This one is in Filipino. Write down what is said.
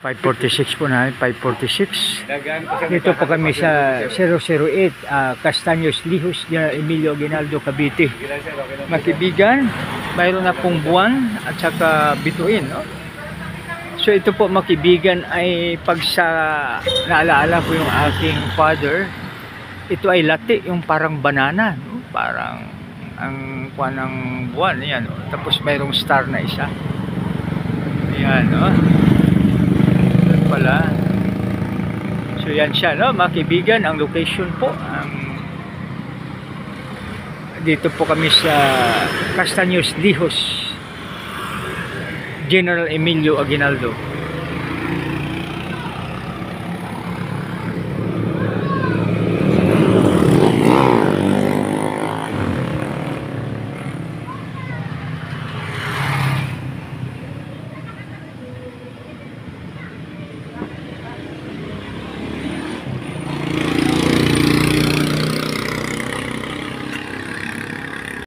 546 po na, 546. Dito po kami sa 008 Castaños Lijos, Emilio Aguinaldo, Cavite. Makibigan, mayroon na pong buwan at saka bituin, no? So ito po makibigan ay pag sa naalaala ko yung aking father, ito ay lati, yung parang banana, no? Parang ang kuwan ng buwan, yan, no? Tapos mayroong star na isa. Ayan, no? Pala. So yan siya, no, mga kaibigan, ang location po dito po kami sa Castaños Lijos, General Emilio Aguinaldo.